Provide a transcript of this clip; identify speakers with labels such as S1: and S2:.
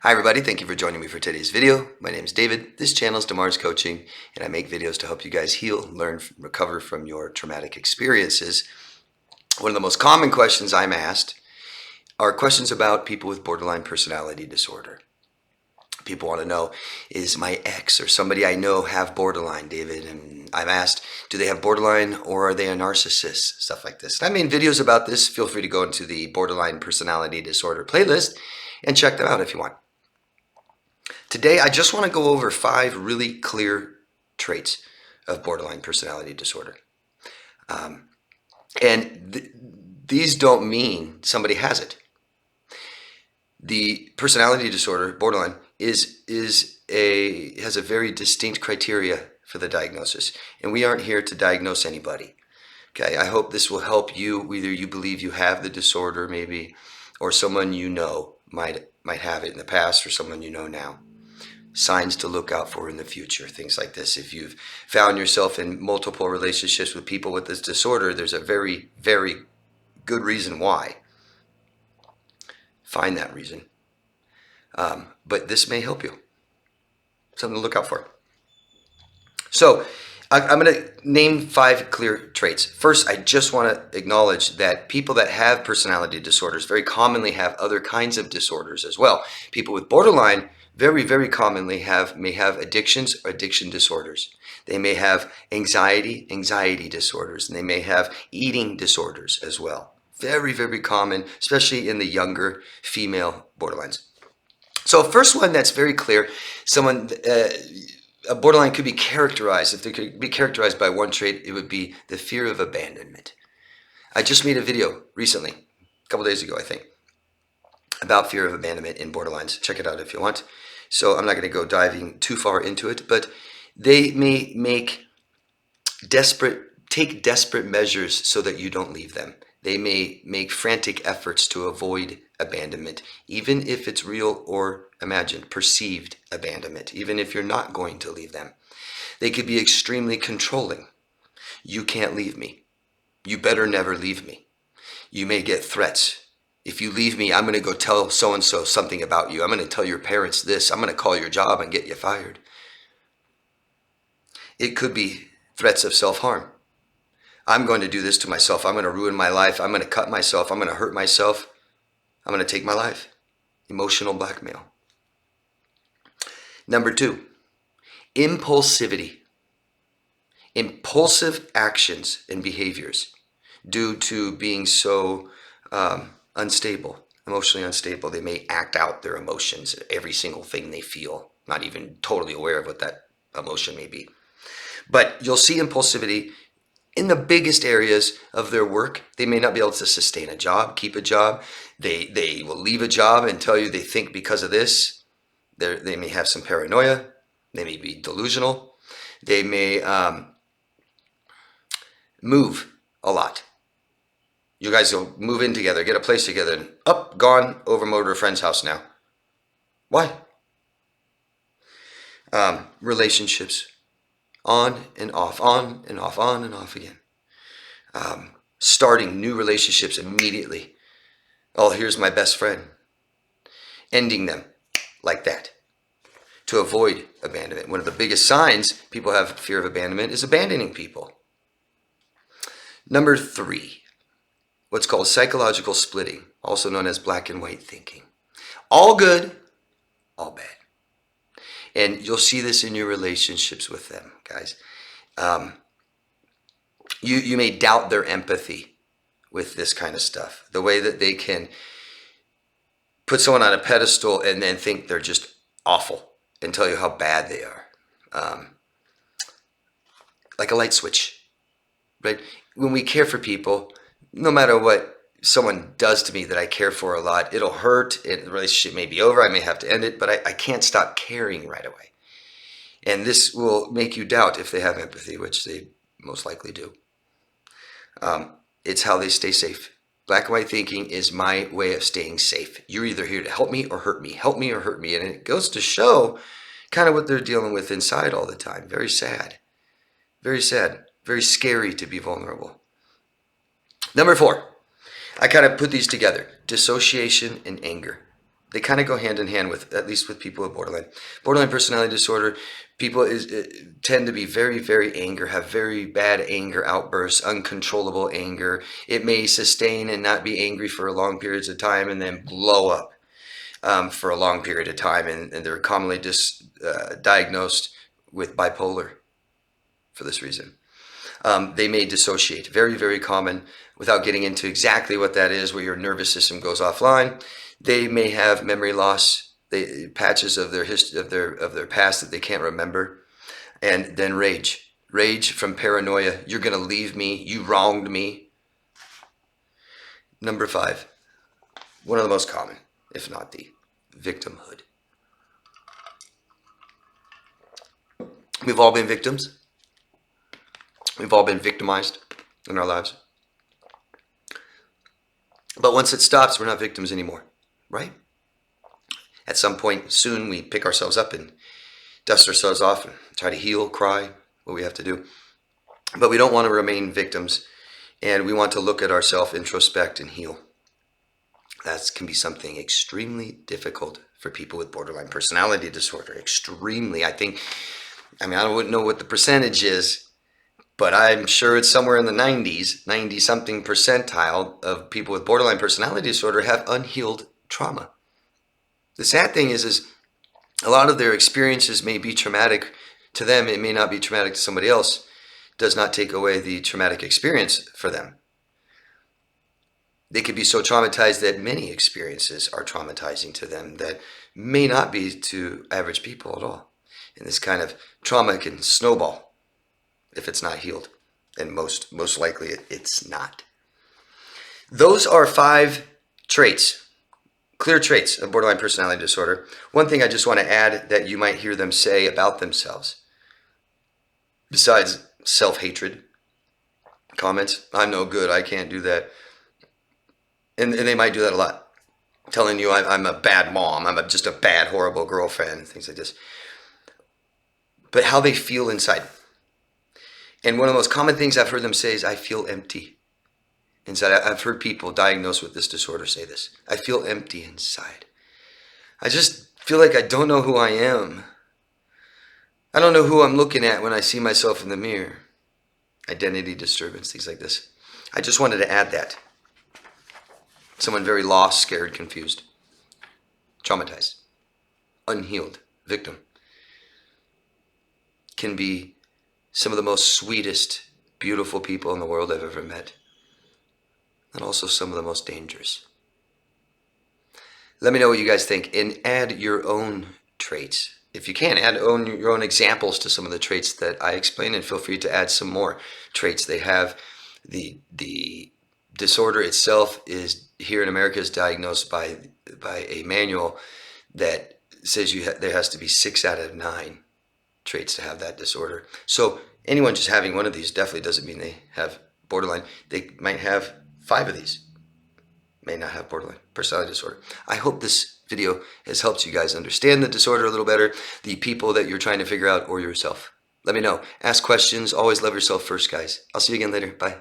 S1: Hi everybody, thank you for joining me for today's video. My name is David. This channel is DeMars Coaching, and I make videos to help you guys heal, learn, recover from your traumatic experiences. One of the most common questions I'm asked are questions about people with borderline personality disorder. People want to know, is my ex or somebody I know have borderline, David? And I'm asked, do they have borderline or are they a narcissist? Stuff like this. I made videos about this. Feel free to go into the borderline personality disorder playlist and check them out if you want. Today, I just want to go over 5 really clear traits of borderline personality disorder. These don't mean somebody has it. The personality disorder, borderline, has a very distinct criteria for the diagnosis. And we aren't here to diagnose anybody. Okay, I hope this will help you, whether you believe you have the disorder maybe, or someone you know might have it in the past, or someone you know now. Signs to look out for in the future, things like this. If you've found yourself in multiple relationships with people with this disorder, there's a very, very good reason why. Find that reason. But this may help you. Something to look out for. So I'm going to name 5 clear traits. First, I just want to acknowledge that people that have personality disorders very commonly have other kinds of disorders as well. People with borderline very, very commonly may have addictions or addiction disorders. They may have anxiety disorders, and they may have eating disorders as well. Very, very common, especially in the younger female borderlines. So first one that's very clear, a borderline could be characterized, if they could be characterized by one trait, it would be the fear of abandonment. I just made a video recently, a couple days ago I think, about fear of abandonment in borderlines. Check it out if you want. So I'm not going to go diving too far into it, but they may take desperate measures so that you don't leave them. They may make frantic efforts to avoid abandonment, even if it's real or imagined, perceived abandonment, even if you're not going to leave them. They could be extremely controlling. You can't leave me. You better never leave me. You may get threats. If you leave me, I'm going to go tell so-and-so something about you. I'm going to tell your parents this. I'm going to call your job and get you fired. It could be threats of self-harm. I'm going to do this to myself. I'm going to ruin my life. I'm going to cut myself. I'm going to hurt myself. I'm going to take my life. Emotional blackmail. Number 2, impulsivity. Impulsive actions and behaviors due to being so unstable, emotionally unstable. They may act out their emotions, every single thing they feel, not even totally aware of what that emotion may be. But you'll see impulsivity in the biggest areas of their work. They may not be able to sustain a job, keep a job. They will leave a job and tell you they think because of this. They may have some paranoia. They may be delusional. They may move a lot. You guys will move in together, get a place together, and gone, over to a friend's house now. Why? Relationships. On and off, on and off, on and off again. Starting new relationships immediately. Oh, here's my best friend. Ending them like that to avoid abandonment. One of the biggest signs people have fear of abandonment is abandoning people. Number 3, what's called psychological splitting, also known as black and white thinking. All good, all bad. And you'll see this in your relationships with them, guys. You may doubt their empathy with this kind of stuff. The way that they can put someone on a pedestal and then think they're just awful and tell you how bad they are. Like a light switch, right? When we care for people, no matter what someone does to me that I care for a lot, it'll hurt. The relationship may be over. I may have to end it, but I can't stop caring right away. And this will make you doubt if they have empathy, which they most likely do. It's how they stay safe. Black and white thinking is my way of staying safe. You're either here to help me or hurt me. Help me or hurt me. And it goes to show kind of what they're dealing with inside all the time. Very sad. Very sad. Very scary to be vulnerable. Number 4. I kind of put these together. Dissociation and anger. they kind of go hand in hand with, at least with people with borderline personality disorder. People tend to be very, very angry, have very bad anger outbursts, uncontrollable anger. It may sustain and not be angry for long periods of time and then blow up for a long period of time. And they're commonly diagnosed with bipolar for this reason. They may dissociate, very, very common, without getting into exactly what that is, where your nervous system goes offline. They may have memory loss, patches of their history, of their past that they can't remember, and then rage from paranoia. You're going to leave me. You wronged me. Number 5, one of the most common, if not the victimhood. We've all been victims. We've all been victimized in our lives. But once it stops, we're not victims anymore, right? At some point soon, we pick ourselves up and dust ourselves off and try to heal, cry, what we have to do. But we don't want to remain victims, and we want to look at ourselves, introspect, and heal. That can be something extremely difficult for people with borderline personality disorder. Extremely. I wouldn't know what the percentage is, but I'm sure it's somewhere in the 90s, 90-something percentile of people with borderline personality disorder have unhealed trauma. The sad thing is a lot of their experiences may be traumatic to them. It may not be traumatic to somebody else. It does not take away the traumatic experience for them. They could be so traumatized that many experiences are traumatizing to them that may not be to average people at all. And this kind of trauma can snowball if it's not healed. And most likely it's not. Those are 5 traits, clear traits of borderline personality disorder. One thing I just want to add that you might hear them say about themselves, besides self-hatred comments, I'm no good, I can't do that. And they might do that a lot, telling you I'm a bad mom, I'm just a bad, horrible girlfriend, things like this. But how they feel inside. And one of the most common things I've heard them say is, I feel empty inside. I've heard people diagnosed with this disorder say this. I feel empty inside. I just feel like I don't know who I am. I don't know who I'm looking at when I see myself in the mirror. Identity disturbance, things like this. I just wanted to add that. Someone very lost, scared, confused, traumatized, unhealed, victim, can be some of the most sweetest, beautiful people in the world I've ever met, and also some of the most dangerous. Let me know what you guys think, and add your own traits. If you can, add your own examples to some of the traits that I explained, and feel free to add some more traits they have. The disorder itself is, here in America, is diagnosed by a manual that says there has to be 6 out of 9 traits to have that disorder. So anyone just having one of these definitely doesn't mean they have borderline. They might have 5 of these, may not have borderline personality disorder. I hope this video has helped you guys understand the disorder a little better, the people that you're trying to figure out, or yourself. Let me know. Ask questions. Always love yourself first, guys. I'll see you again later. Bye.